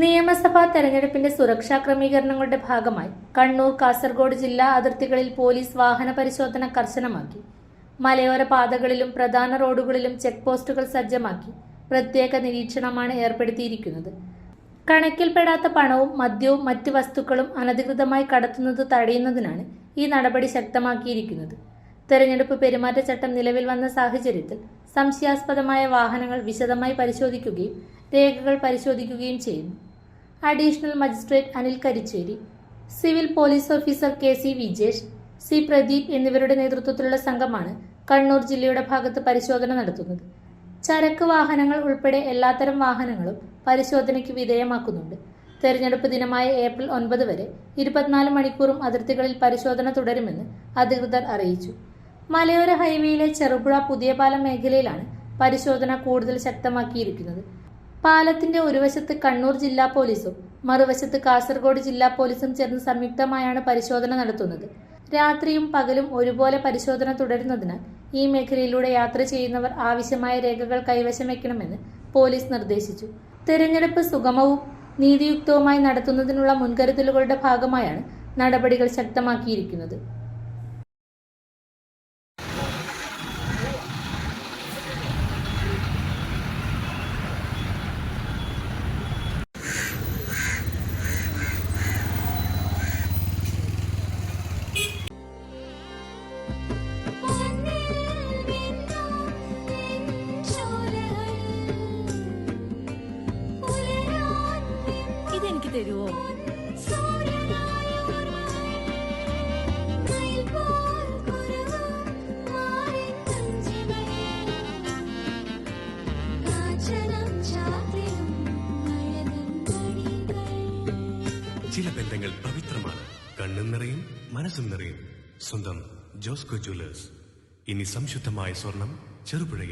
നിയമസഭാ തെരഞ്ഞെടുപ്പിന്റെ സുരക്ഷാ ക്രമീകരണങ്ങളുടെ ഭാഗമായി കണ്ണൂർ, കാസർഗോഡ് ജില്ലാ അതിർത്തികളിൽ പോലീസ് വാഹന പരിശോധന കർശനമാക്കി. മലയോര പാതകളിലും പ്രധാന റോഡുകളിലും ചെക്ക് പോസ്റ്റുകൾ സജ്ജമാക്കി പ്രത്യേക നിരീക്ഷണമാണ് ഏർപ്പെടുത്തിയിരിക്കുന്നത്. കണക്കിൽപ്പെടാത്ത പണവും മദ്യവും മറ്റ് വസ്തുക്കളും അനധികൃതമായി കടത്തുന്നത് തടയുന്നതിനാണ് ഈ നടപടി ശക്തമാക്കിയിരിക്കുന്നത്. തെരഞ്ഞെടുപ്പ് പെരുമാറ്റച്ചട്ടം നിലവിൽ വന്ന സാഹചര്യത്തിൽ സംശയാസ്പദമായ വാഹനങ്ങൾ വിശദമായി പരിശോധിക്കുകയും രേഖകൾ പരിശോധിക്കുകയും ചെയ്യുന്നു. Additional magistrate Anil Karichery, civil police officer KC Vijesh, C Pradeep എന്നിവരുടെ നേതൃത്വത്തിലുള്ള സംഘമാണ് കണ്ണൂർ ജില്ലയുടെ ഭാഗത്ത് പരിശോധന നടത്തുന്നത്. ചരക്ക് വാഹനങ്ങൾ ഉൾപ്പെടെ എല്ലാത്തരം വാഹനങ്ങളും പരിശോധനയ്ക്ക് വിധേയമാക്കുന്നുണ്ട്. തെരഞ്ഞെടുപ്പ് ദിനമായ ഏപ്രിൽ 9 വരെ 24 മണിക്കൂറും അതിർത്തികളിൽ പരിശോധന തുടരുമെന്ന് അധികൃതർ അറിയിച്ചു. മലയോര ഹൈവേയിലെ ചെറുപുഴ പുതിയപാലം മേഖലയിലാണ് പരിശോധന കൂടുതൽ ശക്തമാക്കിയിരിക്കുന്നത്. പാലത്തിന്റെ ഒരു വശത്ത് കണ്ണൂർ ജില്ലാ പോലീസും മറുവശത്ത് കാസർഗോഡ് ജില്ലാ പോലീസും ചേർന്ന് സംയുക്തമായാണ് പരിശോധന നടത്തുന്നത്. രാത്രിയും പകലും ഒരുപോലെ പരിശോധന തുടരുന്നതിനാൽ ഈ മേഖലയിലൂടെ യാത്ര ചെയ്യുന്നവർ ആവശ്യമായ രേഖകൾ കൈവശം വയ്ക്കണമെന്ന് പോലീസ് നിർദ്ദേശിച്ചു. തെരഞ്ഞെടുപ്പ് സുഗമവും നീതിയുക്തവുമായി നടത്തുന്നതിനുള്ള മുൻകരുതലുകളുടെ ഭാഗമായാണ് നടപടികൾ ശക്തമാക്കിയിരിക്കുന്നത്. ഇതെനിക്ക് തരുവോ? ചില ബന്ധങ്ങൾ പവിത്രമാണ്. കണ്ണും നിറയും, മനസ്സും നിറയും. സ്വന്തം ജോസ്കോ ജ്വല്ലേഴ്സ്. ഇനി സംശുദ്ധമായ സ്വർണം ചെറുപുഴയിൽ.